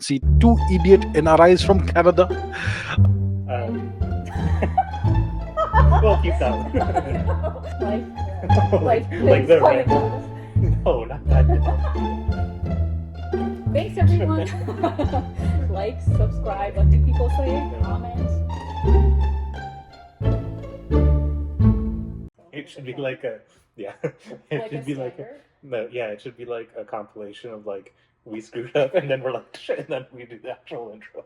See two idiot NRIs from Canada. Um, we'll keep that one. like the random. No, not that. Thanks everyone. Like, subscribe. What do people say? Comment. It should be like a It should be like it should be like a compilation of like we screwed up and then we're like shit, and then we do the actual intro.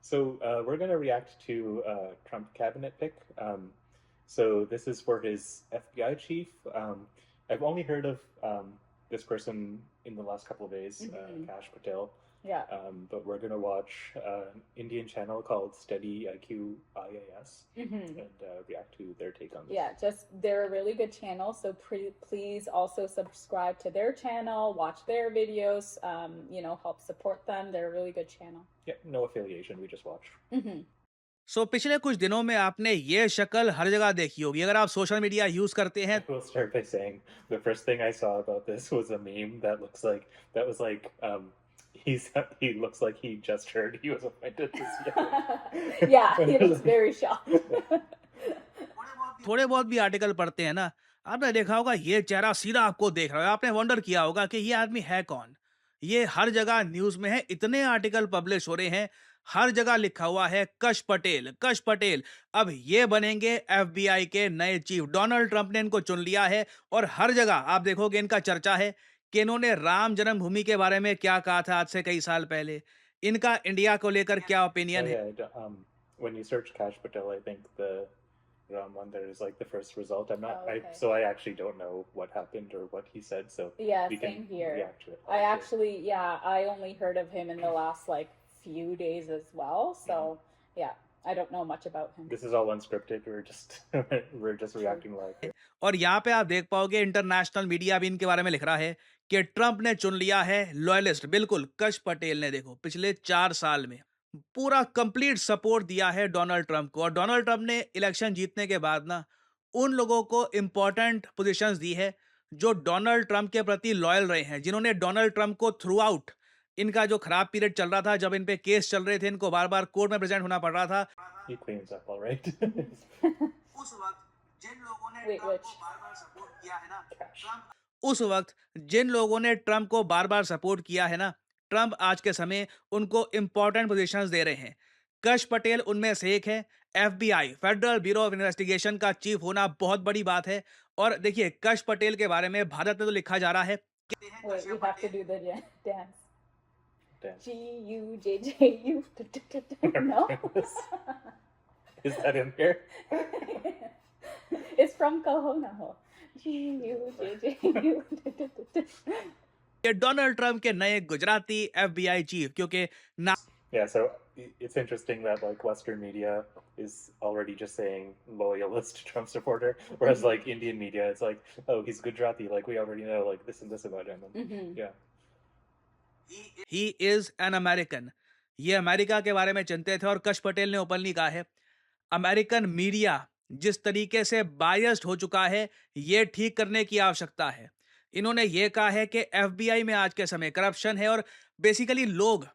So we're gonna react to Trump cabinet pick. So this is for his FBI chief. I've only heard of this person in the last couple of days, Kash Patel. Yeah. But we're gonna watch an Indian channel called Steady IQ IAS and react to their take on this. Yeah, they're a really good channel. So please also subscribe to their channel, watch their videos. Help support them. They're a really good channel. Yeah, no affiliation. We just watch. सो पिछले कुछ दिनों में आपने ये शक्ल हर जगह देखी होगी अगर आप सोशल मीडिया यूज करते हैं. We'll start by saying the first thing I saw about this was a meme that was like he looks like he just heard he was appointed this year. Yeah, he looks very shocked. थोड़े बहुत भी article पढ़ते हैं ना, आपने देखा होगा ये चेहरा सीधा आपको देख रहा है. आपने वंडर किया होगा कि ये आदमी है कौन. ये हर जगह न्यूज में है, इतने आर्टिकल पब्लिश हो रहे हैं, हर जगह लिखा हुआ है कश पटेल, कश पटेल अब ये बनेंगे एफबीआई के नए चीफ. डोनाल्ड ट्रंप ने इनको चुन लिया है और हर जगह आप देखोगे इनका चर्चा है कि इन्होंने राम जन्मभूमि के बारे में क्या कहा था आज से कई साल पहले, इनका इंडिया को लेकर क्या ओपिनियन है. When you search Kash Patel, I think the Ram Mandir is like the first result. I'm not, okay. So I actually don't know what happened or what he said. So yeah, we same can here. react to it. I only heard of him in the last like few days as well. So I don't know much about him. This is all unscripted. We're just reacting live. और यहाँ पे आप देख पाओगे international media भी इनके बारे में लिख रहा है कि ट्रंप ने चुन लिया है लॉयलिस्ट. बिल्कुल, कश पटेल ने देखो पिछले 4 साल में पूरा कंप्लीट सपोर्ट दिया है डोनाल्ड ट्रंप को. और डोनाल्ड ट्रंप ने इलेक्शन जीतने के बाद ना उन लोगों को इंपॉर्टेंट पोजीशंस दी है जो डोनाल्ड ट्रंप के प्रति लॉयल रहे हैं, जिन्होंने डोनाल्ड ट्रंप को थ्रू आउट इनका जो खराब पीरियड चल रहा था, जब इन पे केस चल रहे थे, इनको बार बार कोर्ट में प्रेजेंट होना पड़ रहा था. He cleans up all right. उस वक्त जिन लोगों ने ट्रंप को बार बार सपोर्ट किया है ना, ट्रंप आज के समय उनको इंपॉर्टेंट पोजीशंस दे रहे हैं. कश पटेल उनमें से एक है. FBI federal bureau of investigation का चीफ होना बहुत बड़ी बात है. और देखिए कश पटेल के बारे में भारत में तो लिखा जा रहा है G-U-J-J-U. No? Is that in here? It's from Kahonaho. G-U-J-J-U. ये डोनाल्ड ट्रंप के नए गुजराती एफबीआई चीफ, क्योंकि ना. Yeah, so it's interesting that like Western media is already just saying loyalist Trump supporter, whereas like Indian media is like, oh, he's Gujarati, like we already know like this and this about him. And, yeah. He is an American. ये America के बारे में चिंतित है और कश पटेल ने openly कहा है अमेरिकन मीडिया जिस तरीके से बायस्ड हो चुका है ये ठीक करने की आवश्यकता है. इन्होंने ये कहा है कि एफबीआई में आज के समय करप्शन है और बेसिकली लोग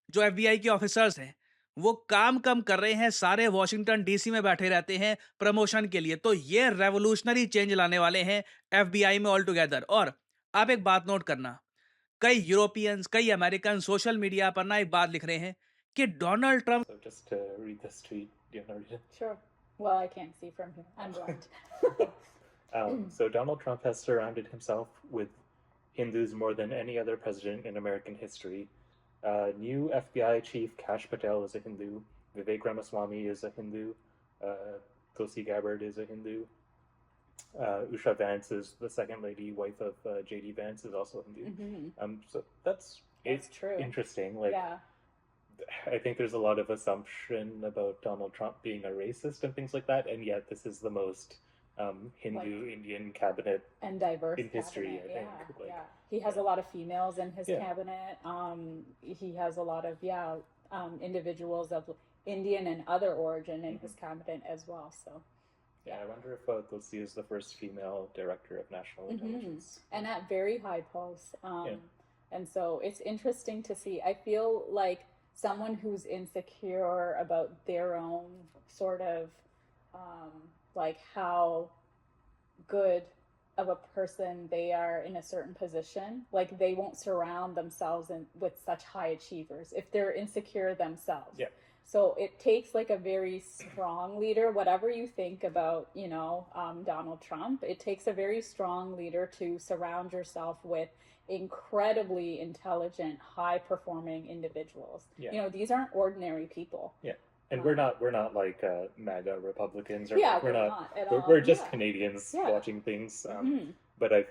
जो एफबीआई के ऑफिसर्स हैं वो काम कम कर रहे हैं, सारे वॉशिंगटन डीसी में बैठे रहते हैं प्रमोशन के लिए. तो ये रेवोल्यूशनरी चेंज लाने वाले हैं एफबीआई में ऑल टुगेदर. और आप एक बात नोट करना, कई यूरोपियंस, कई अमेरिकन सोशल मीडिया पर ना एक बात लिख रहे हैं कि Donald Trump. So just to read this tweet, do you want to read it? Sure. Well, I can't see from here. I'm blind. So Donald Trump has surrounded himself with Hindus more than any other president in American history. New FBI chief Kash Patel is a Hindu. Vivek Ramaswamy is a Hindu. Tulsi Gabbard is a Hindu. Usha Vance is the second lady, wife of J.D. Vance, is also Hindu. So that's true. Interesting. Like, I think there's a lot of assumption about Donald Trump being a racist and things like that, and yet this is the most Hindu Indian cabinet and diverse in history. Cabinet. I think. Like, he has a lot of females in his cabinet. He has a lot of individuals of Indian and other origin in his cabinet as well. So. Yeah, I wonder if Tulsi is the first female director of national intelligence. And at very high posts. And so it's interesting to see. I feel like someone who's insecure about their own sort of like how good of a person they are in a certain position, like they won't surround themselves with such high achievers if they're insecure themselves. Yeah. So it takes like a very strong leader, whatever you think about, Donald Trump, it takes a very strong leader to surround yourself with incredibly intelligent, high performing individuals. Yeah. These aren't ordinary people. Yeah. And we're not like MAGA Republicans, or Yeah, we're we're not at we're, all. we're just Yeah. Canadians Yeah. watching things. Mhm. But I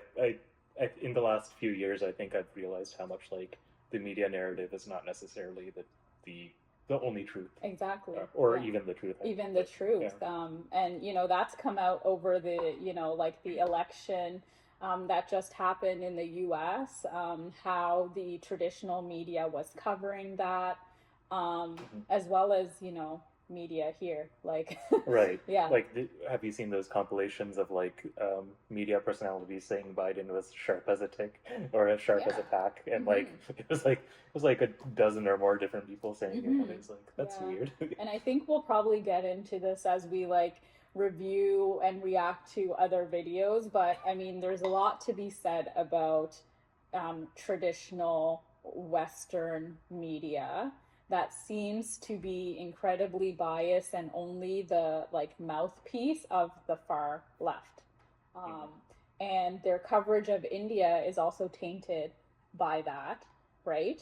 in the last few years, I think I've realized how much like the media narrative is not necessarily the only truth, Exactly. or Yeah. even the truth. Even the truth. Yeah. And that's come out over the like the election that just happened in the US, how the traditional media was covering that, as well as media here, like Right. yeah. Like, have you seen those compilations of like media personalities saying Biden was sharp as a tick or as sharp as a tack, and like it was like a dozen or more different people saying it, and it's like, that's weird. And I think we'll probably get into this as we like review and react to other videos, but I mean, there's a lot to be said about traditional Western media that seems to be incredibly biased and only the like mouthpiece of the far left. And their coverage of India is also tainted by that, right?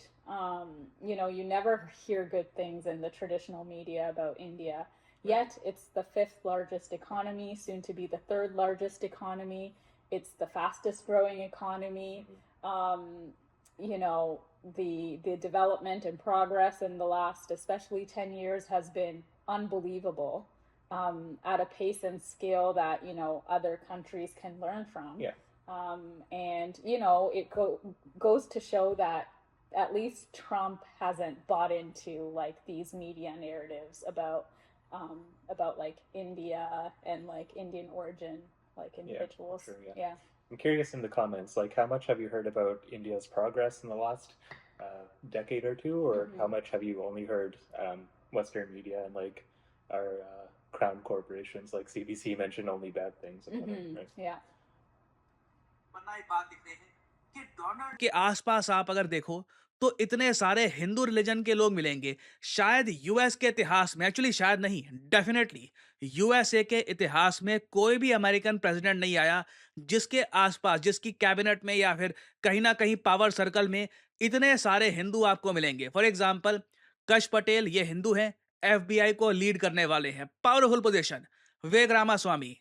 You never hear good things in the traditional media about India. Yet it's the 5th largest economy, soon to be the 3rd largest economy. It's the fastest growing economy. The development and progress in the last, especially 10 years, has been unbelievable, at a pace and scale that other countries can learn from. Yeah. And it goes to show that at least Trump hasn't bought into like these media narratives about like India and like Indian origin like individuals. Yeah, sure, yeah. I'm curious in the comments, like, how much have you heard about India's progress in the last decade or two, or how much have you only heard Western media and like our crown corporations like CBC mention only bad things about it, right? Yeah. के आसपास आप अगर देखो तो इतने सारे Hindu religion के लोग मिलेंगे। शायद यूएस के इतिहास में, एक्चुअली शायद नहीं, डेफिनेटली यूएसए के इतिहास में कोई भी अमेरिकन प्रेसिडेंट नहीं आया जिसके आसपास, जिसकी कैबिनेट में या फिर कहीं ना कहीं पावर सर्कल में इतने सारे हिंदू आपको मिलेंगे। फॉर एग्जाम्पल, कश पटेल ये हिंदू हैं, एफबीआई को लीड करने वाले हैं, पावरफुल पोजीशन। विवेक रामास्वामी,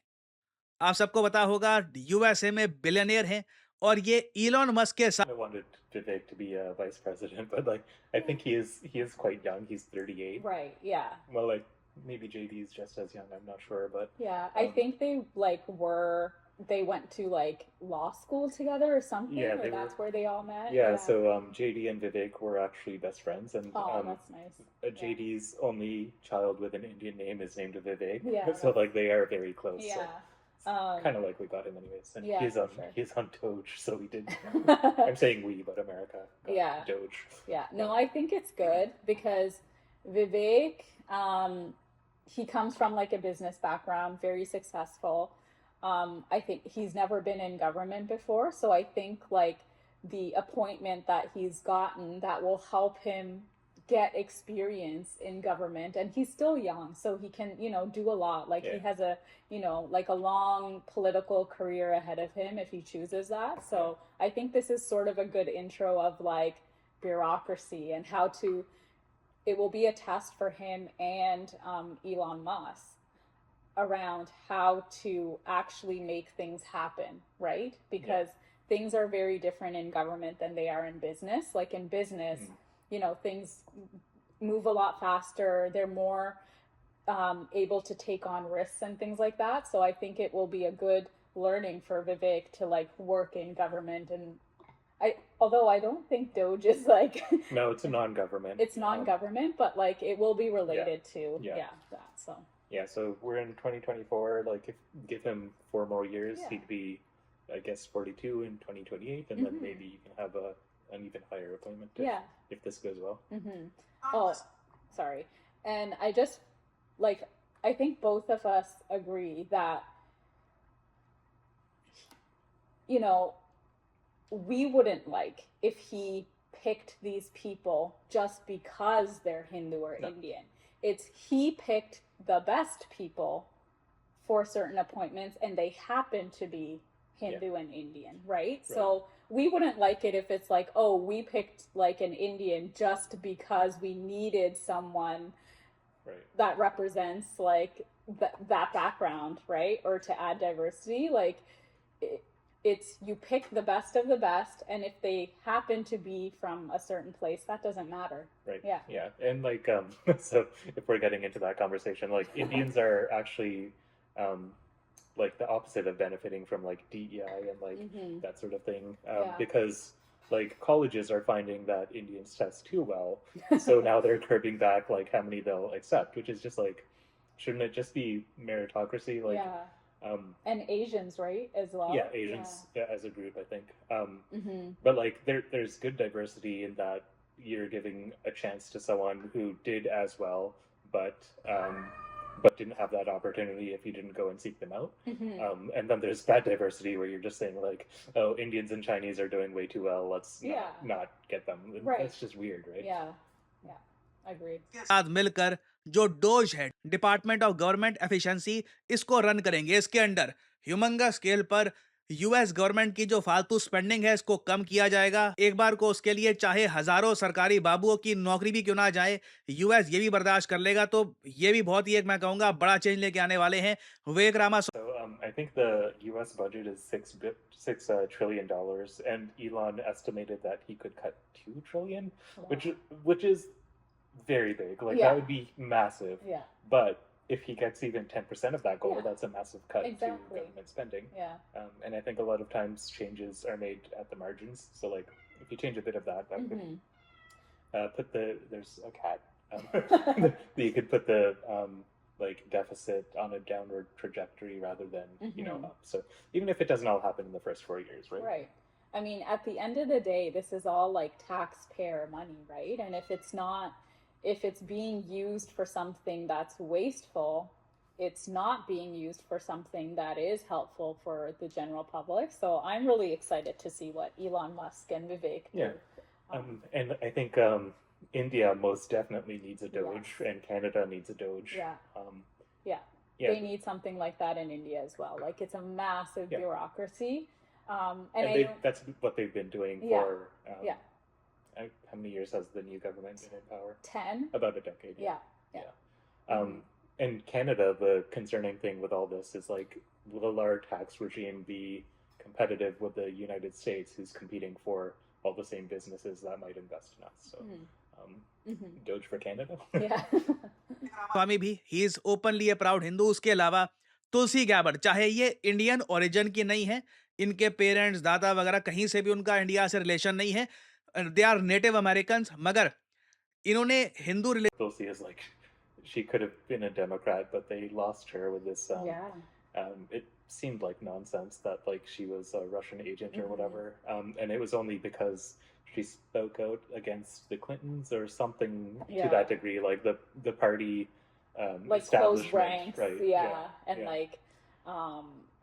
आप सबको पता होगा, यूएसए में बिलियनियर हैं, और ये इलॉन मस्क के साथ I wanted Vivek to be a vice president, but like I think he is quite young. He's 38. Right. Yeah. Well, like maybe JD is just as young. I'm not sure, but yeah, I think they went to like law school together or something. Yeah, or that's where they all met. yeah. So JD and Vivek were actually best friends, and that's nice. JD's only child with an Indian name is named Vivek. Yeah, So like they are very close. Yeah. So kind of like we got him anyways. And yeah, he's on Doge, so we did. I'm saying we, but America. Yeah. Doge. Yeah. No, I think it's good because Vivek, he comes from like a business background, very successful. I think he's never been in government before, so I think like the appointment that he's gotten that will help him get experience in government, and he's still young, so he can do a lot. Like he has a like a long political career ahead of him if he chooses that. So I think this is sort of a good intro of like bureaucracy and how to. It will be a test for him and Elon Musk around how to actually make things happen, right? Because things are very different in government than they are in business. Like in business, things move a lot faster. They're more able to take on risks and things like that. So I think it will be a good learning for Vivek to like work in government. And although I don't think Doge is like no, it's a non-government. It's non-government, but like it will be related to that. So yeah, so we're in 2024. Like, if give him 4 more years, he'd be, I guess, 42 in 2028, and then maybe you can have a an even higher appointment if this goes well. Oh, sorry. And I just, like, I think both of us agree that, you know, we wouldn't like if he picked these people just because they're Hindu or Indian. It's he picked the best people for certain appointments and they happen to be Hindu and Indian, right? So we wouldn't like it if it's like, oh, we picked like an Indian just because we needed someone that represents like that background, right? Or to add diversity, like it's you pick the best of the best, and if they happen to be from a certain place, that doesn't matter. Right. Yeah. And like so if we're getting into that conversation, like Indians are actually like the opposite of benefiting from like DEI and like that sort of thing, because like colleges are finding that Indians test too well, so now they're curbing back like how many they'll accept, which is just like, shouldn't it just be meritocracy? Like and Asians, right, as well. Yeah, Asians as a group, I think. But like there's good diversity in that you're giving a chance to someone who did as well, but didn't have that opportunity if you didn't go and seek them out. And then there's bad diversity where you're just saying like, oh, Indians and Chinese are doing way too well, let's not get them. It's just weird, right? Yeah, I agree. साथ मिलकर जो dose है, department of government efficiency, इसको run करेंगे। इसके under humongous scale पर US government की जो फालतू स्पेंडिंग है इसको कम किया जाएगा। एक बार को उसके लिए चाहे हजारों सरकारी बाबुओं की नौकरी भी क्यों ना जाए, यूएस ये भी बर्दाश्त कर लेगा। तो ये भी बहुत ही एक मैं कहूंगा बड़ा चेंज लेके आने वाले हैं विवेक Rama. I think the US budget is $6 trillion, and Elon estimated that he could cut $2 trillion, which is very big. Like that would be massive. But if he gets even 10% of that goal, that's a massive cut to government spending. And I think a lot of times changes are made at the margins. So like if you change a bit of that could there's a cat. You could put the like deficit on a downward trajectory rather than up. So even if it doesn't all happen in the first 4 years, right? Right. I mean, at the end of the day, this is all like taxpayer money, right? And if it's being used for something that's wasteful, it's not being used for something that is helpful for the general public. So I'm really excited to see what Elon Musk and Vivek do. And I think India most definitely needs a Doge, and Canada needs a Doge. They need something like that in India as well. Like it's a massive bureaucracy. And that's what they've been doing for how many years has the new government been in power? 10. About a decade. And Canada, the concerning thing with all this is like, will our tax regime be competitive with the United States, who's competing for all the same businesses that might invest in us? So Doge for Canada. स्वामी भी he is openly A proud Hindu. उसके अलावा तुलसी गैबर्ट, चाहे ये Indian origin की नहीं है, इनके parents दादा वगैरह कहीं से भी उनका इंडिया से रिलेशन नहीं है, दे आर नेटिव अमेरिकन, मगर इन्होंने Hindu Tulsi is like, she could have been a Democrat, but they lost her with this it seemed like nonsense that like she was a Russian agent or whatever, and it was only because she spoke out against the Clintons or something to that degree, like the party like closed ranks, and like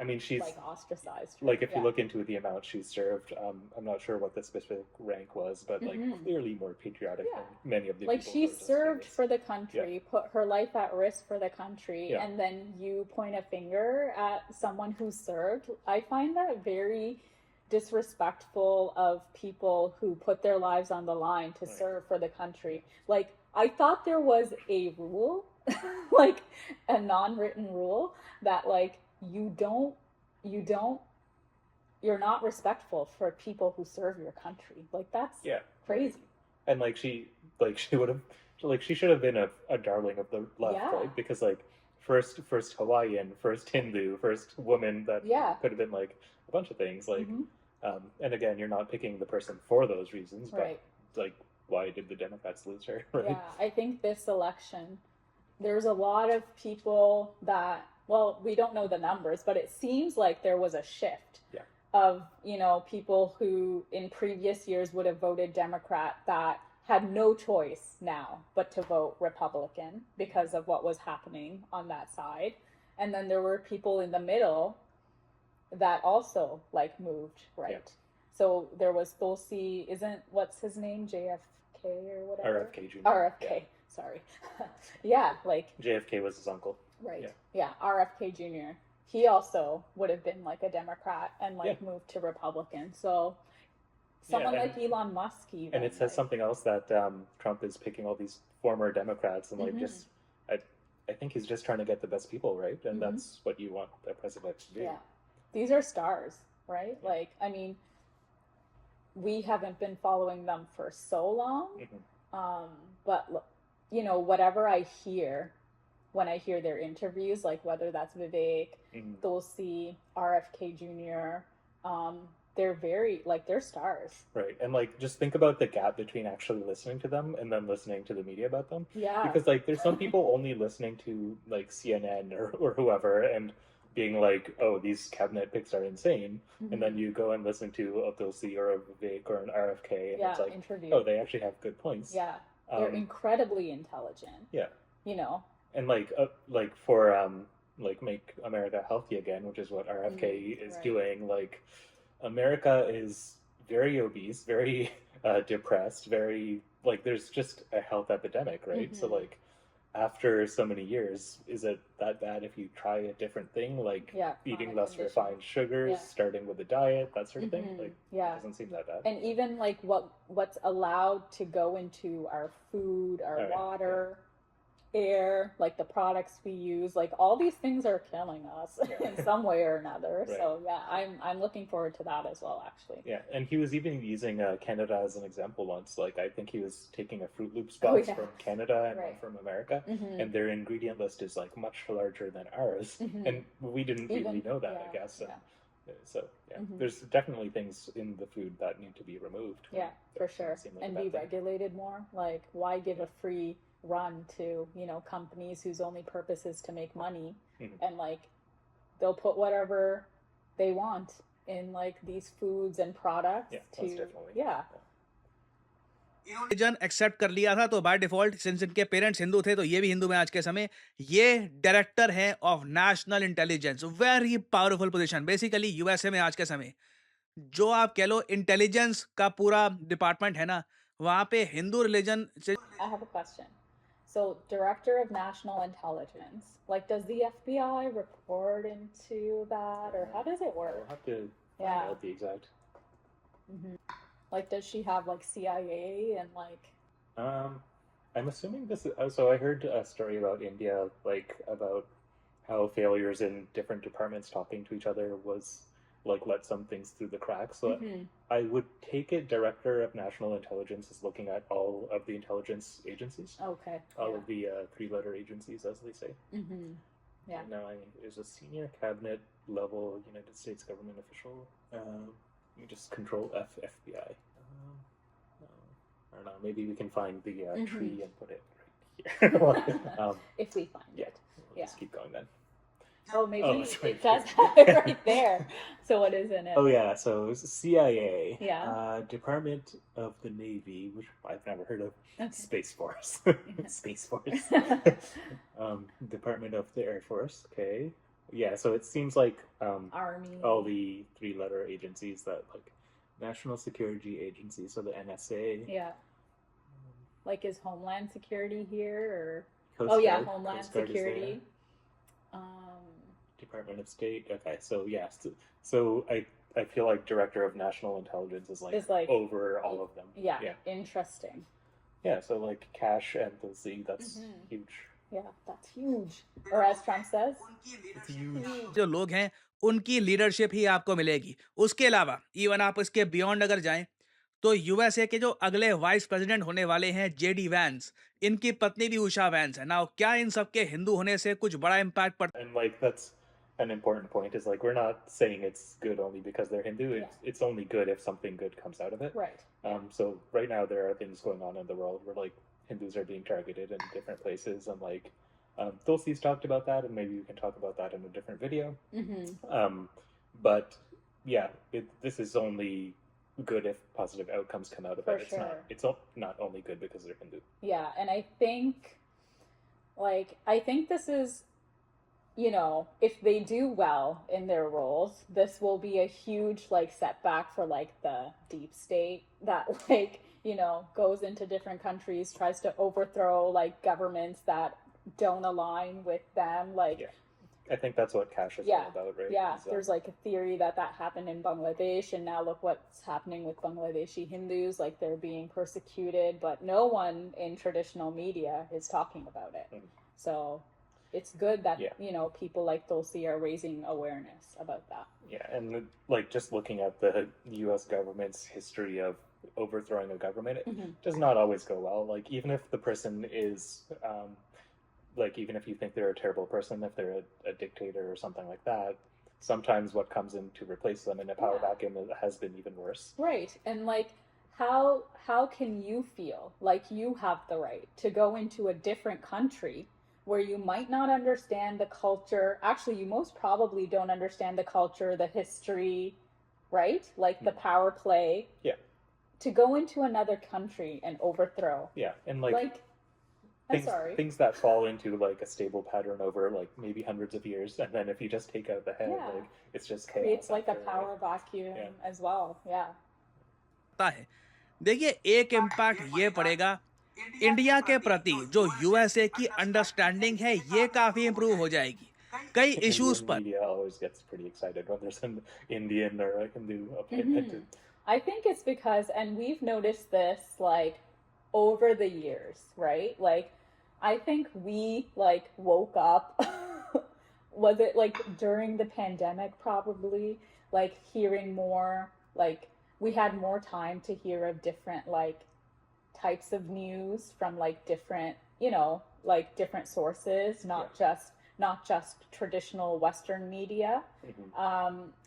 I mean, she's like ostracized. Like if you look into the amount she served, I'm not sure what the specific rank was, but like clearly more patriotic than many of the like people. She served for the country, put her life at risk for the country, and then you point a finger at someone who served. I find that very disrespectful of people who put their lives on the line to serve for the country. Like I thought there was a rule, like a non-written rule that like you're not respectful for people who serve your country. Like that's crazy. And like she should have been a darling of the left, right? Because like first Hawaiian, first Hindu, first woman, that could have been like a bunch of things, like and again, you're not picking the person for those reasons, but like why did the Democrats lose her, right? I think this election there's a lot of people that, well, we don't know the numbers, but it seems like there was a shift of, people who in previous years would have voted Democrat that had no choice now but to vote Republican because of what was happening on that side. And then there were people in the middle that also like moved right. Yeah. So there was Tulsi, what's his name, JFK or whatever? RFK Jr. RFK, sorry. Yeah, like JFK was his uncle. Right. Yeah, RFK Jr. He also would have been like a Democrat and moved to Republican. So someone like Elon Musk even. And it says something else that Trump is picking all these former Democrats and just I think he's just trying to get the best people, right? And that's what you want the president to do. Yeah. These are stars, right? Yeah. Like, I mean, we haven't been following them for so long. But whatever I hear when I hear their interviews, like whether that's Vivek, Tulsi, RFK Jr., they're very, they're stars. Right. And just think about the gap between actually listening to them and then listening to the media about them. Yeah. Because there's some people only listening to CNN or whoever and being like, oh, these cabinet picks are insane. And then you go and listen to a Tulsi or a Vivek or an RFK and it's like, interview. Oh, they actually have good points. Yeah. They're incredibly intelligent. Yeah. And for Make America Healthy Again, which is what RFK is doing, America is very obese, very depressed, very there's just a health epidemic, right? So after so many years, is it that bad if you try a different thing, eating less refined sugars, starting with a diet, that sort of thing? It doesn't seem that bad. And even what's allowed to go into our food, our water, air, the products we use, all these things are killing us in some way or another. Right. So I'm looking forward to that as well, actually. Yeah, and he was even using Canada as an example once. I think he was taking a Fruit Loops box from Canada and one from America, and their ingredient list is much larger than ours, and we didn't really know that, I guess. So there's definitely things in the food that need to be removed. Yeah, for sure, and be regulated more. Why give a free run to companies whose only purpose is to make money, and they'll put whatever they want in these foods and products religion accept कर लिया था तो by default since इनके parents Hindu थे तो ये भी हिंदू में आज के समय ये डायरेक्टर हैं of national intelligence, very powerful position basically USA में आज के समय जो आप कह लो इंटेलिजेंस का पूरा डिपार्टमेंट है ना, वहां पे हिंदू रिलीजन से I have a question. So, Director of National Intelligence, does the FBI report into that, or how does it work? We'll have to find out the exact. Does she have CIA and I'm assuming this is, so I heard a story about India, about how failures in different departments talking to each other was let some things through the cracks. So I would take it Director of National Intelligence is looking at all of the intelligence agencies. Okay. All of the three-letter agencies, as they say. Yeah. And now there's a senior cabinet level United States government official. Let me just control FBI. I don't know. Maybe we can find the tree and put it right here. If we find it. We'll just keep going then. Oh, maybe it does have it right there. So what is in it? Oh, yeah. So CIA. Yeah. Department of the Navy, which I've never heard of. Okay. Space Force. Space Force. Department of the Air Force. Okay. Yeah, so it seems like Army. All the three-letter agencies that National Security Agency, so the NSA. Yeah. Is Homeland Security here or? Coast Guard, Homeland Security. Department of State. Okay, so yes, so I feel like Director of National Intelligence is over all of them. Yeah. Interesting. Yeah, so Kash and Tulsi, that's huge. Yeah, that's huge. Or as Trump says, it's huge. जो लोग हैं उनकी leadership ही आपको मिलेगी. उसके अलावा even आप इसके बियॉन्ड अगर जाएं तो यूएसए के जो अगले वाइस प्रेसिडेंट होने वाले हैं जेडी वैंस, इनकी पत्नी भी उषा वैंस है. नाउ क्या इन सब के हिंदू होने से कुछ बड़ा इम्पैक्ट पड़ता है? And that's an important point is we're not saying it's good only because they're Hindu. It's only good if something good comes out of it. Right. So right now there are things going on in the world where Hindus are being targeted in different places, and Tulsi's talked about that, and maybe we can talk about that in a different video. But this is only good if positive outcomes come out of For it. sure. It's not only good because they're Hindu. Yeah, and I think this is, if they do well in their roles, this will be a huge like setback for like the deep state that like, goes into different countries, tries to overthrow like governments that don't align with them. Like, Yeah. I think that's what Kash is all about, right? Yeah, there's like a theory that happened in Bangladesh, and now look what's happening with Bangladeshi Hindus. Like, they're being persecuted, but no one in traditional media is talking about it. So it's good that, people like Tulsi are raising awareness about that. Yeah, and like just looking at the U.S. government's history of overthrowing a government, it does not always go well. Like, even if the person is... like, even if you think they're a terrible person, if they're a dictator or something like that, sometimes what comes in to replace them in a power vacuum has been even worse. Right. And like, how can you feel like you have the right to go into a different country where you might not understand the culture? Actually, you most probably don't understand the culture, the history, right? Like the power play. Yeah. To go into another country and overthrow. Yeah, and things that fall into like a stable pattern over like maybe hundreds of years, and then if you just take out the head, like it's just chaos. It's like a power vacuum as well. है देखिए, एक impact ये पड़ेगा India के प्रति जो USA की understanding है, ये काफी इंप्रूव हो जाएगी कई इश्यूज पर. Media always gets pretty excited when there's an Indian or a Hindu opinion. I think it's because, and we've noticed this like over the years, right? Like, I think we like woke up was it like during the pandemic, probably, like hearing more, like we had more time to hear of different like types of news from like different, like different sources, not just traditional Western media.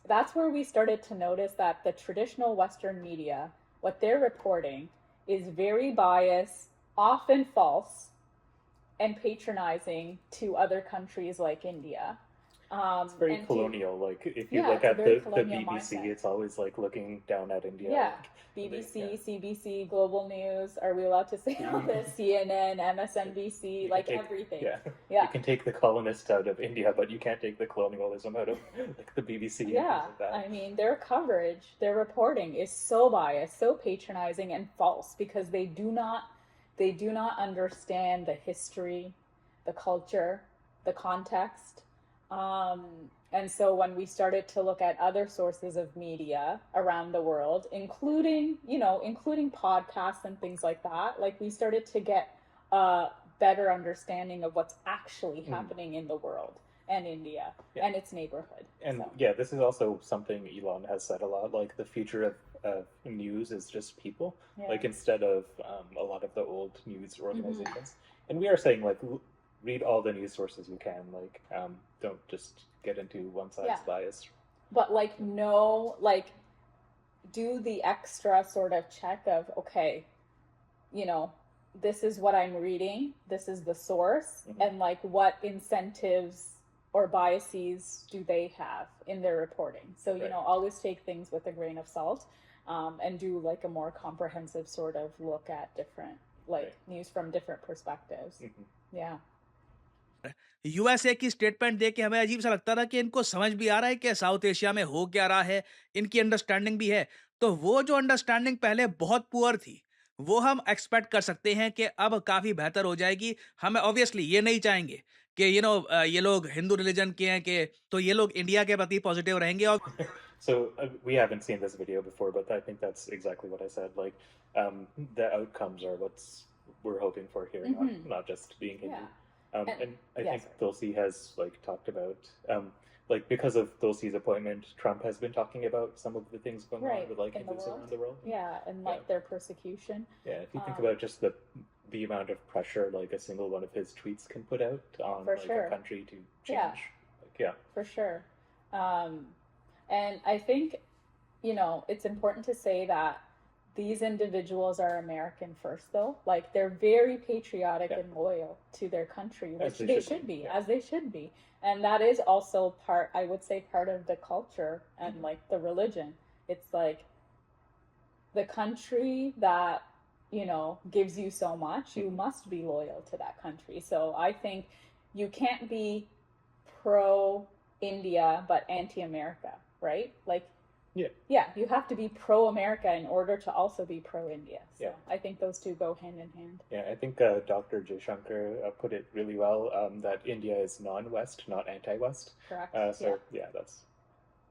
That's where we started to notice that the traditional Western media, what they're reporting is very biased, often false, and patronizing to other countries like India. It's very colonial. Like, if you look at the BBC, mindset. It's always like looking down at India. Yeah, like, BBC, CBC, Global News. Are we allowed to say all this? CNN, MSNBC, like everything. Yeah. You can take the colonists out of India, but you can't take the colonialism out of like the BBC. Yeah, like that. I mean, their coverage, their reporting is so biased, so patronizing and false, because they do not understand the history, the culture, the context. And so when we started to look at other sources of media around the world, including podcasts and things like that, like we started to get a better understanding of what's actually happening in the world and India and its neighborhood. And this is also something Elon has said a lot, like the future of news is just people, like instead of a lot of the old news organizations. And we are saying like, read all the news sources you can, like don't just get into one side's bias. But like do the extra sort of check of, okay, this is what I'm reading, this is the source, and like what incentives or biases do they have in their reporting. So, always take things with a grain of salt, and do like a more comprehensive sort of look at different news from different perspectives. Yeah. USA की statement देख के हमें अजीब सा लगता था कि इनको समझ भी आ रहा है कि साउथ एशिया में हो क्या रहा है, इनकी अंडरस्टैंडिंग भी है. तो वो जो अंडरस्टैंडिंग पहले बहुत पुअर थी, वो हम एक्सपेक्ट कर सकते हैं कि अब काफी बेहतर हो जाएगी. हमें ऑब्वियसली ये नहीं चाहेंगे कि ये लोग हिंदू रिलीजन के हैं, कि तो ये लोग इंडिया के प्रति पॉजिटिव रहेंगे. और So we haven't seen this video before, but I think that's exactly what I said. Like, the outcomes are what we're hoping for here, not just being Hindu. And I think Tulsi has like talked about like because of Tulsi's appointment, Trump has been talking about some of the things going on with like Hindus around the world. Yeah, and like their persecution. Yeah, if you think about just the amount of pressure like a single one of his tweets can put out on like a country to change. For sure. And I think it's important to say that these individuals are American first, though. Like, they're very patriotic and loyal to their country, which they should be, as they should be. And that is also part, I would say, part of the culture and like the religion. It's like the country that, you know, gives you so much, you must be loyal to that country. So I think you can't be pro India but anti America, right? Like, yeah, you have to be pro America in order to also be pro India. So I think those two go hand in hand. Yeah, I think Dr. Jaishankar put it really well, that India is non-West, not anti-West. Correct. That's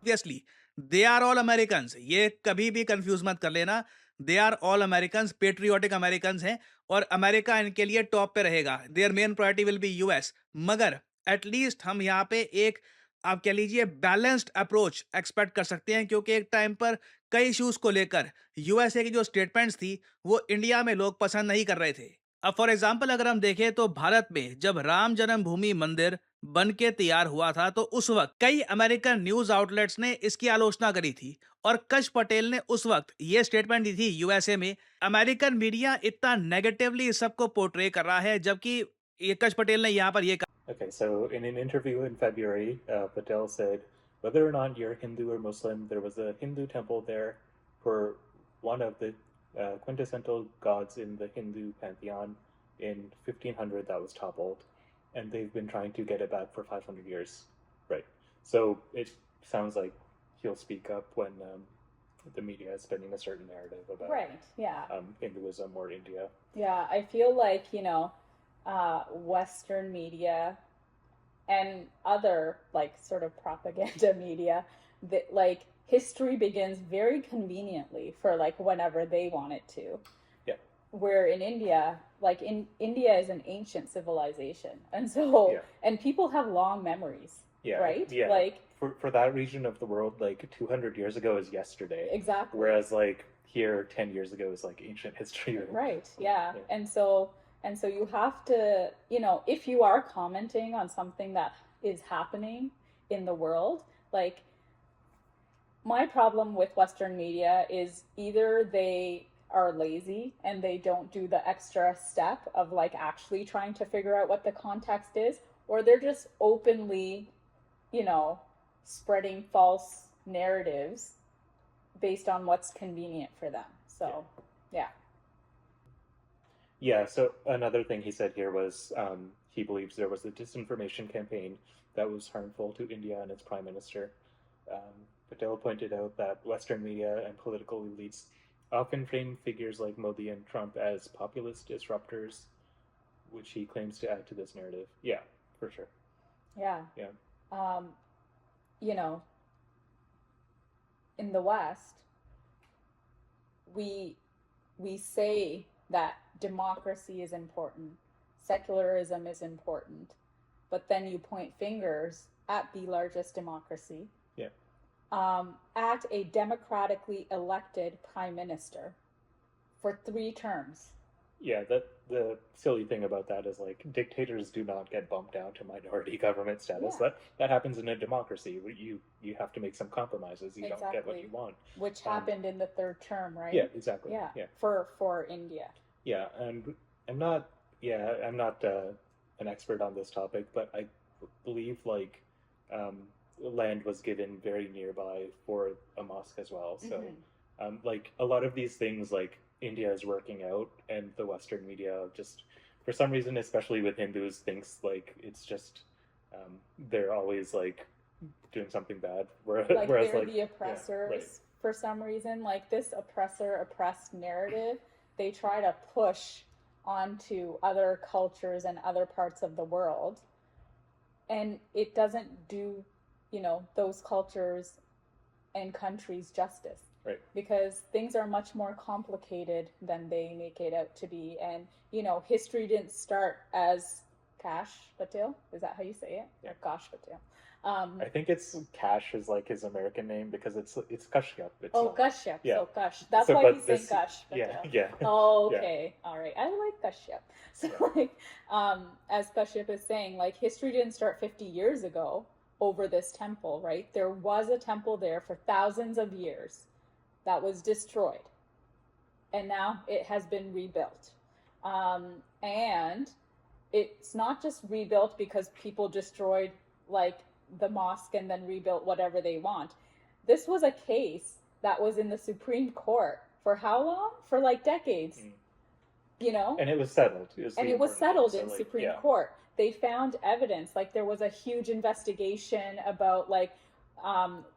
Obviously, they are all Americans. ये कभी भी confuse मत कर लेना. They are all Americans, patriotic Americans हैं और America इनके लिए टॉप पे रहेगा. Their main priority will be US. मगर एटलीस्ट हम यहाँ पे एक आप कह लीजिए बैलेंस्ड अप्रोच एक्सपेक्ट कर सकते हैं, क्योंकि एक टाइम पर कई इश्यूज को लेकर यूएसए की जो स्टेटमेंट्स थी वो इंडिया में लोग पसंद नहीं कर रहे थे. अब फॉर एग्जाम्पल अगर हम देखें तो भारत में जब राम जन्मभूमि मंदिर बन के तैयार हुआ था तो उस वक्त कई अमेरिकन न्यूज आउटलेट्स ने इसकी आलोचना करी थी और कश पटेल ने उस वक्त ये स्टेटमेंट दी थी यूएसए में, अमेरिकन मीडिया इतना नेगेटिवली इस सबको पोर्ट्रे कर रहा है, जबकि ये कश पटेल ने यहाँ पर ये कहा. Okay, so in an interview in February, Patel said, whether or not you're Hindu or Muslim, there was a Hindu temple there for one of the quintessential gods in the Hindu pantheon in 1500 that was toppled, and they've been trying to get it back for 500 years. Right. So it sounds like he'll speak up when the media is spinning a certain narrative about Hinduism or India. Yeah, I feel like, you know, Western media and other like sort of propaganda media, that like history begins very conveniently for like whenever they want it to. Yeah. Where in India, like in India is an ancient civilization, and so and people have long memories. Yeah. Right. Yeah. Like for that region of the world, like 200 years ago is yesterday. Exactly. Whereas like here 10 years ago is like ancient history. Right. Yeah. And so you have to, you know, if you are commenting on something that is happening in the world, like my problem with Western media is either they are lazy and they don't do the extra step of like actually trying to figure out what the context is, or they're just openly, you know, spreading false narratives based on what's convenient for them. So, yeah. Yeah, so another thing he said here was he believes there was a disinformation campaign that was harmful to India and its prime minister. Patel pointed out that Western media and political elites often frame figures like Modi and Trump as populist disruptors, which he claims to add to this narrative. Yeah, for sure. Yeah. Yeah. You know, in the West, we say that democracy is important, secularism is important, but then you point fingers at the largest democracy, at a democratically elected prime minister for 3 terms. Yeah, the silly thing about that is like dictators do not get bumped down to minority government status. That happens in a democracy. You have to make some compromises. You don't get what you want. Which happened in the 3rd term, right? Yeah, exactly. Yeah. For India. Yeah, and I'm not an expert on this topic, but I believe like land was given very nearby for a mosque as well. So like a lot of these things like India is working out, and the Western media just for some reason, especially with Hindus, thinks like it's just they're always like doing something bad. Whereas they're like the oppressors for some reason. Like this oppressor-oppressed narrative, they try to push onto other cultures and other parts of the world, and it doesn't do, you know, those cultures and countries justice. Right. Because things are much more complicated than they make it out to be. And, you know, history didn't start as Kash Patel. Is that how you say it? Yeah. Or Kash Patel. I think it's Kash is like his American name because it's Kashyap. Kashyap. Yeah. So Kash. That's why he's saying Kash Patel. Yeah. Oh, okay. Yeah. All right. I like Kashyap. So like, as Kashyap is saying, like history didn't start 50 years ago over this temple, right? There was a temple there for thousands of years that was destroyed. and now it has been rebuilt. And it's not just rebuilt because people destroyed like the mosque and then rebuilt whatever they want. This was a case that was in the Supreme Court for how long? For like decades. You know? And it was settled. It was settled in Supreme Court. They found evidence, like there was a huge investigation about like,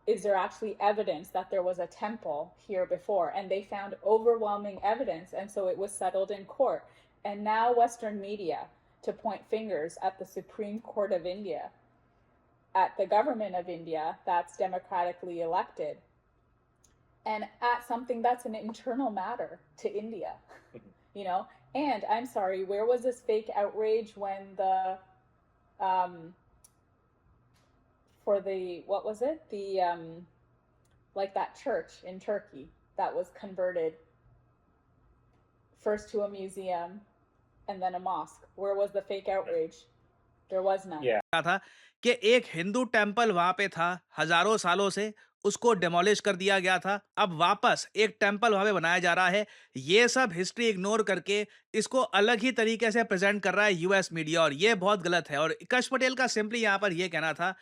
is there actually evidence that there was a temple here before? And they found overwhelming evidence, and so it was settled in court. And now Western media to point fingers at the Supreme Court of India, at the government of India that's democratically elected, and at something that's an internal matter to India. You know, and I'm sorry, where was this fake outrage when the for the, what was it, the like that church in Turkey that was converted first to a museum and then a mosque? Where was the fake outrage? There was none. था कि एक Hindu temple वहां पे था हजारों सालों से, उसको डेमोलिश कर दिया गया था, अब वापस एक टेम्पल वहां पे बनाया जा रहा है। ये सब हिस्ट्री इग्नोर करके इसको अलग ही तरीके से प्रेजेंट कर रहा है यूएस मीडिया, और ये बहुत गलत है। और कश पटेल का सिंपली यहां पर ये कहना था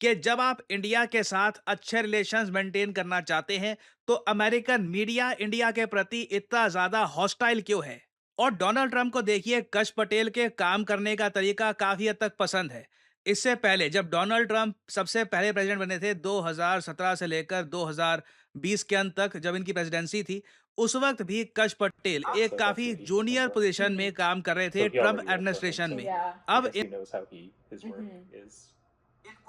कि जब आप इंडिया के साथ अच्छे रिलेशंस मेंटेन करना चाहते हैं तो अमेरिकन मीडिया इंडिया के प्रति इतना ज्यादा हॉस्टाइल क्यों है। और डोनाल्ड ट्रंप को देखिए, कश पटेल के काम करने का तरीका काफी हद तक पसंद है। इससे पहले जब डोनाल्ड ट्रंप सबसे पहले प्रेसिडेंट बने थे 2017 से लेकर 2020 के अंत तक, जब इनकी प्रेसिडेंसी थी, उस वक्त भी कश पटेल एक काफी जूनियर पोजीशन में काम कर रहे थे ट्रंप एडमिनिस्ट्रेशन में। अब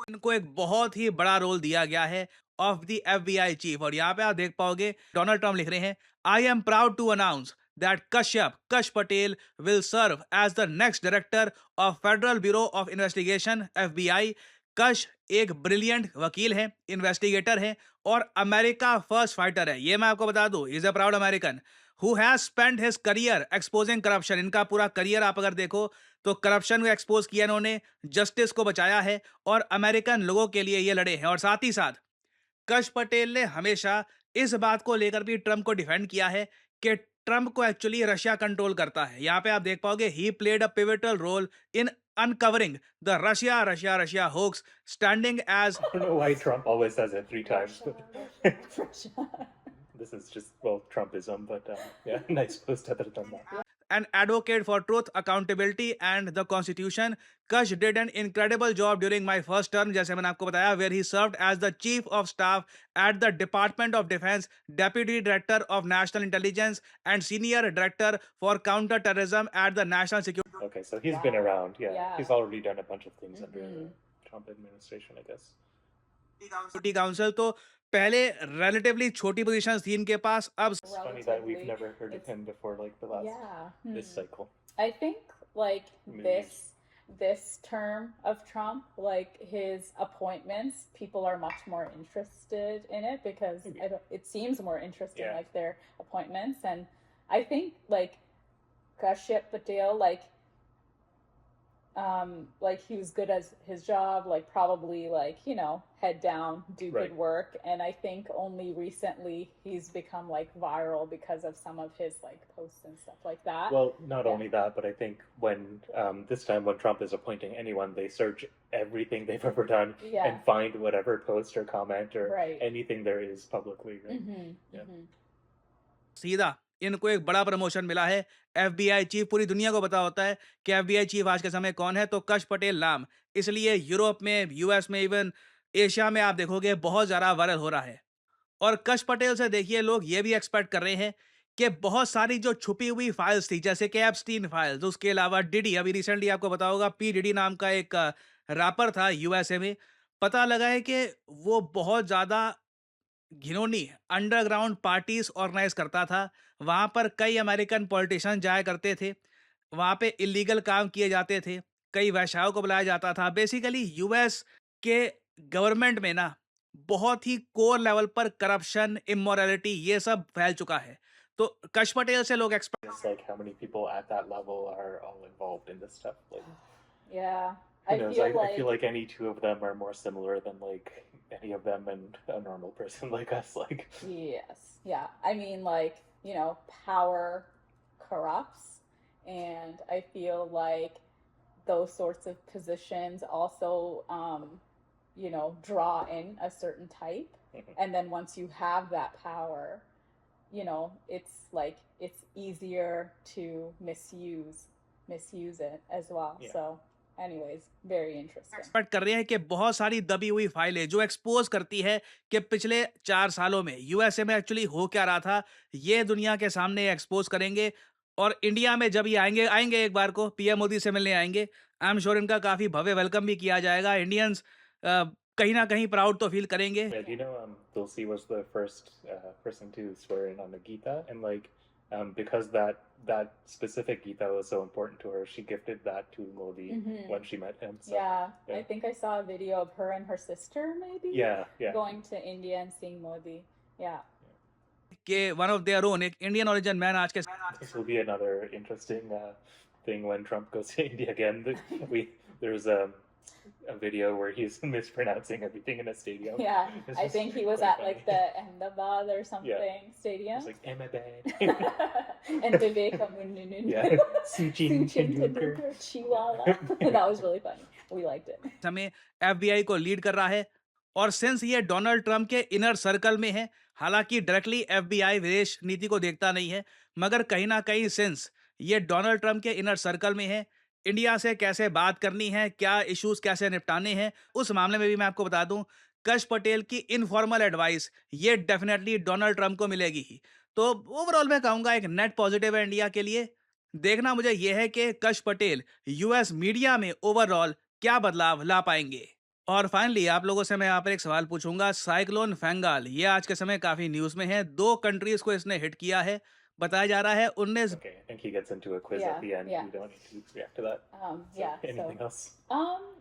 इनको एक बहुत ही बड़ा रोल दिया गया है ऑफ द FBI चीफ। और यहाँ पे आप देख पाओगे डोनाल्ड ट्रंप लिख रहे हैं, I am proud to announce that Kash Patel will serve as the next director of Federal Bureau of Investigation FBI। कश एक ब्रिलियंट वकील है, इन्वेस्टिगेटर है और अमेरिका फर्स्ट फाइटर है। ये मैं आपको बता दूं, is a proud American who has spent his career exposing corruption. इनका पूरा करियर आप अगर देखो तो करप्शन को एक्सपोज किया इन्होंने, जस्टिस को बचाया है और अमेरिकन लोगों के लिए ये लड़े हैं। और साथ ही साथ कश पटेल ने हमेशा इस बात को लेकर भी ट्रंप को डिफेंड किया है कि ट्रंप को एक्चुअली रशिया कंट्रोल करता है। यहाँ पे आप देख पाओगे he played a pivotal role in uncovering the Russia hoax, standing as I don't know why Trump always says it 3 times. This is just, well, Trumpism, but yeah, nice post other than that. an advocate for truth, accountability and the constitution. Kash did an incredible job during my first term, जैसे मैंने आपको बताया, where he served as the chief of staff at the Department of Defense, deputy director of national intelligence and senior director for counterterrorism at the national security. Okay, so he's been around. Yeah. He's already done a bunch of things under the Trump administration, I guess. Security Council तो पहले relatively छोटी positions थी इनके पास। अब It's funny that we've never heard of him before, like the last this cycle. I think like this term of Trump, like his appointments, people are much more interested in it because it seems more interesting, like their appointments. And I think like Kash Patel, like he was good at his job, like probably like, you know, head down, do good work. And I think only recently he's become like viral because of some of his like posts and stuff like that. Well, not only that, but I think when this time when Trump is appointing anyone, they search everything they've ever done and find whatever post or comment or anything there is publicly. Right? सीधा इनको एक बड़ा promotion मिला है। FBI chief, पूरी दुनिया को पता होता है कि FBI चीफ आज के समय कौन है, तो कश पटेल नाम इसलिए यूरोप में, यूएस में, इवन एशिया में आप देखोगे बहुत ज्यादा वायरल हो रहा है। और कश पटेल से देखिए लोग ये भी एक्सपेक्ट कर रहे हैं कि बहुत सारी जो छुपी हुई फाइल्स थी, जैसे कि एप्स्टीन फाइल्स, उसके अलावा डिडी, अभी रिसेंटली आपको पता होगा पी डिडी नाम का एक रैपर था यूएसए में, पता लगा है कि वो बहुत ज्यादा घिनौनी अंडरग्राउंड पार्टीज ऑर्गेनाइज करता था। वहां पर कई अमेरिकन पॉलिटिशियन जाया करते थे, वहां पे इलीगल काम किए जाते थे, कई वैश्याओं को बुलाया जाता था। बेसिकली यूएस के गवर्नमेंट में ना बहुत ही कोर लेवल पर करप्शन, इमोरलिटी, ये सब फैल चुका है। तो कश पटेल से लोग expect, like how many people at that level are all involved in this stuff. Like, I feel like any 2 of them are more similar than like any of them and a normal person like us. Like, I mean, like power corrupts, and I feel like those sorts of positions also draw in a certain type, and then once you have that power, it's easier to misuse it as well. So anyways, very interesting. Expect कर रहे हैं कि बहुत सारी दबी हुई फाइलें जो एक्सपोज करती है कि पिछले 4 सालों में यूएसए में एक्चुअली हो क्या रहा था, ये दुनिया के सामने एक्सपोज करेंगे। और इंडिया में जब ये आएंगे आएंगे एक बार को पीएम मोदी से मिलने आएंगे, आई एम श्योर इनका काफी भव्य वेलकम भी किया जाएगा। इंडियंस कहीं ना कहीं प्राउड तो फील करेंगे। Yeah, do you know Tulsi was the first person to swear in on the Gita, and because that specific Gita was so important to her, she gifted that to Modi when she met him. So, yeah, I think I saw a video of her and her sister maybe going to India and seeing Modi. कि one of their own एक Indian origin man आज के This will be another interesting thing when Trump goes to India again. There's a video where he's mispronouncing everything in a stadium. Yeah, It's I just think he was quite at like the Ahmedabad or something stadium. It's like Ahmedabad. And Vivek Yeah. Sachin Tendulkar. Chihuahua. That was really funny. We liked it. समय FBI को lead कर रहा है, और since ये Donald Trump के inner circle में है, हालांकि डायरेक्टली एफबीआई विदेश नीति को देखता नहीं है, मगर कहीं ना कहीं सिंस ये डोनाल्ड ट्रंप के इनर सर्कल में है, इंडिया से कैसे बात करनी है, क्या इश्यूज कैसे निपटाने हैं, उस मामले में भी मैं आपको बता दूं, कश पटेल की इनफॉर्मल एडवाइस ये डेफिनेटली डोनाल्ड ट्रंप को मिलेगी ही। तो ओवरऑल मैं कहूंगा एक नेट पॉजिटिव है इंडिया के लिए। देखना मुझे यह है कि कश पटेल यूएस मीडिया में ओवरऑल क्या बदलाव ला पाएंगे। और फाइनली आप लोगों से मैं यहाँ पर एक सवाल पूछूंगा। साइक्लोन फंगाल ये आज के समय काफी न्यूज में है, 2 कंट्रीज को इसने हिट किया है, बताया जा रहा है 19। Okay, I think he gets into a quiz at the end. Yeah. You don't need to react to that. Anything else?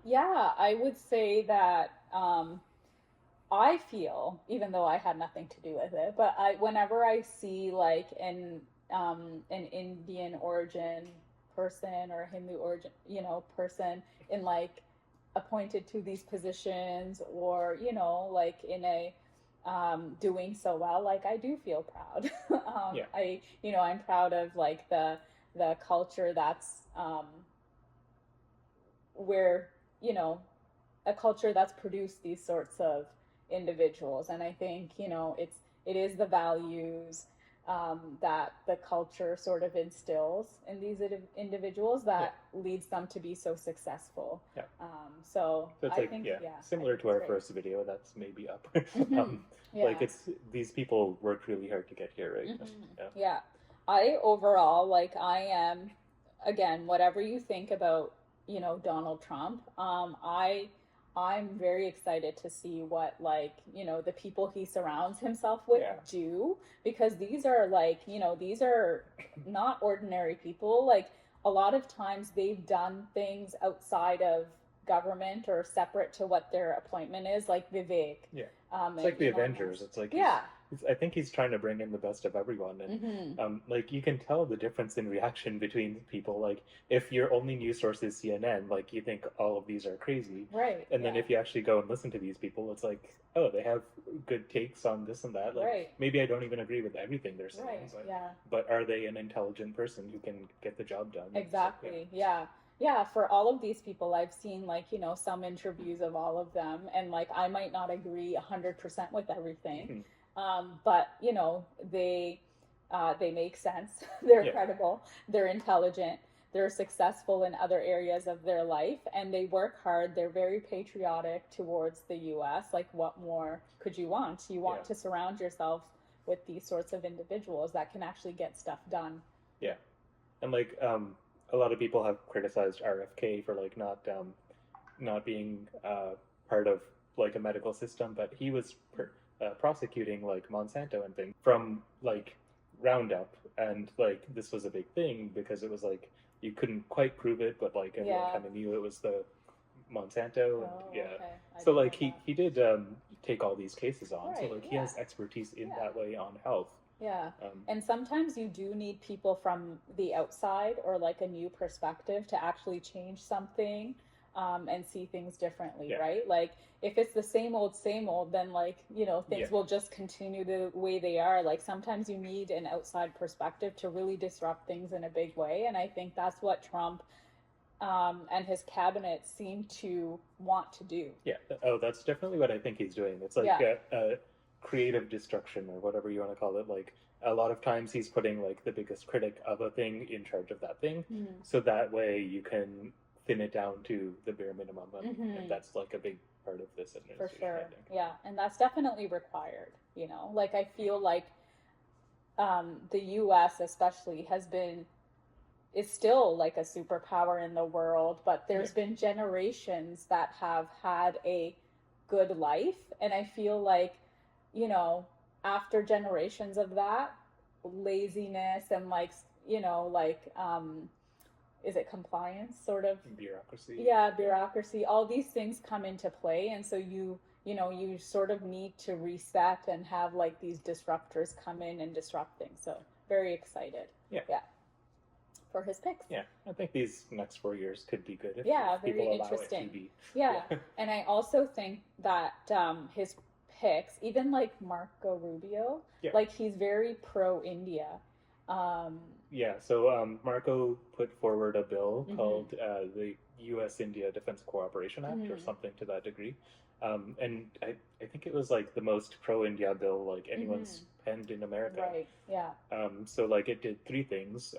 Yeah, I would say that I feel, even though I had nothing to do with it, but whenever I see like an Indian origin person or Hindu origin, person in like appointed to these positions, or like in a doing so well, like I do feel proud. I'm proud of like the culture that's where a culture that's produced these sorts of individuals, and I think it is the values that the culture sort of instills in these individuals that leads them to be so successful. So it's I like, think, similar to our first video that's maybe up. Like it's these people worked really hard to get here, right? I overall, like, I am, again, whatever you think about Donald Trump, I'm very excited to see what, like, the people he surrounds himself with do, because these are like, these are not ordinary people. Like, a lot of times they've done things outside of government or separate to what their appointment is, like Vivek. It's like the Avengers. It's like I think he's trying to bring in the best of everyone, and like you can tell the difference in reaction between people. Like if your only news source is CNN, like you think all of these are crazy, right? And then if you actually go and listen to these people, it's like, oh, they have good takes on this and that. Like maybe I don't even agree with everything they're saying, but are they an intelligent person who can get the job done? Exactly. Yeah, for all of these people, I've seen like, some interviews of all of them, and like I might not agree 100% with everything, but they make sense. They're credible. They're intelligent. They're successful in other areas of their life, and they work hard. They're very patriotic towards the U.S. Like, what more could you want? You want to surround yourself with these sorts of individuals that can actually get stuff done. Yeah, and like a lot of people have criticized RFK for like not being part of like a medical system, but he was prosecuting like Monsanto and things from like Roundup, and like this was a big thing because it was like you couldn't quite prove it, but like everyone kind of knew it was the Monsanto, and so like he did take all these cases on, so like he has expertise in that way on health. And sometimes you do need people from the outside or like a new perspective to actually change something and see things differently, Yeah. right? Like if it's the same old, then like, you know, things Yeah. will just continue the way they are. Like sometimes you need an outside perspective to really disrupt things in a big way. And I think that's what Trump and his cabinet seem to want to do. Yeah. Oh, that's definitely what I think he's doing. It's like Yeah. a creative destruction or whatever you want to call it. Like a lot of times he's putting like the biggest critic of a thing in charge of that thing, so that way you can thin it down to the bare minimum, and that's like a big part of this For administration. sure. I think. Yeah. And that's definitely required, you know, like I feel like the US especially is still like a superpower in the world, but there's been generations that have had a good life. And I feel like, you know, after generations of that, laziness and like, you know, like, is it compliance sort of? Bureaucracy. Yeah, bureaucracy. All these things come into play. And so you know, you sort of need to reset and have like these disruptors come in and disrupt things. So very excited. Yeah. Yeah. For his picks. Yeah, I think these next 4 years could be good if, Yeah, if people very allow interesting. it to be. Yeah. And I also think that his picks, even like Marco Rubio, like he's very pro-India. Yeah, so Marco put forward a bill called the U.S.-India Defense Cooperation Act, or something to that degree. And I think it was like the most pro-India bill like anyone's penned in America. Right, yeah. So like it did three things.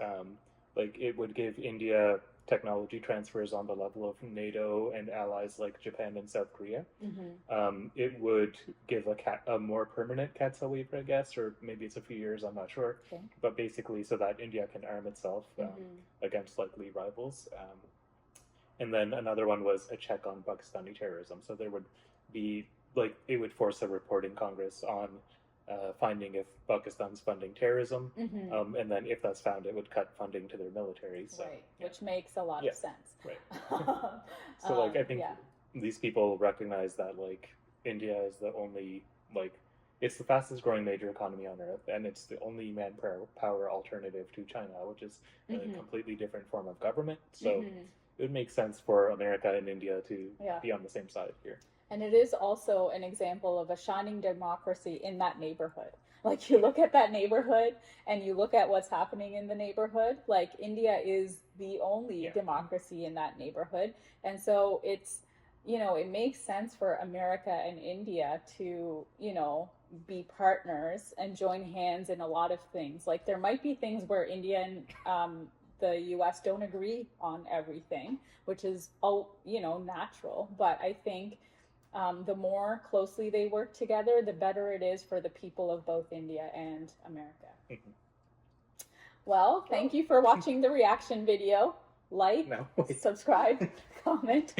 Like it would give India technology transfers on the level of NATO and allies like Japan and South Korea. It would give a more permanent CATSA waiver, I guess, or maybe it's a few years, I'm not sure. Okay. But basically so that India can arm itself against likely rivals. And then another one was a check on Pakistani terrorism. So there would be, like, it would force a report in Congress on finding if Pakistan's funding terrorism, and then if that's found, it would cut funding to their military. So, right, which makes a lot of sense. Right. So, like, I think these people recognize that, like, India is the only, like, it's the fastest growing major economy on earth, and it's the only manpower alternative to China, which is a completely different form of government. So it would make sense for America and India to be on the same side here. And it is also an example of a shining democracy in that neighborhood. Like you look at that neighborhood and you look at what's happening in the neighborhood, like India is the only democracy in that neighborhood. And so it's, you know, it makes sense for America and India to, you know, be partners and join hands in a lot of things. Like there might be things where India and the US don't agree on everything, which is, you know, natural. But I think the more closely they work together, the better it is for the people of both India and America. Well, thank you for watching the reaction video. Like, subscribe, comment.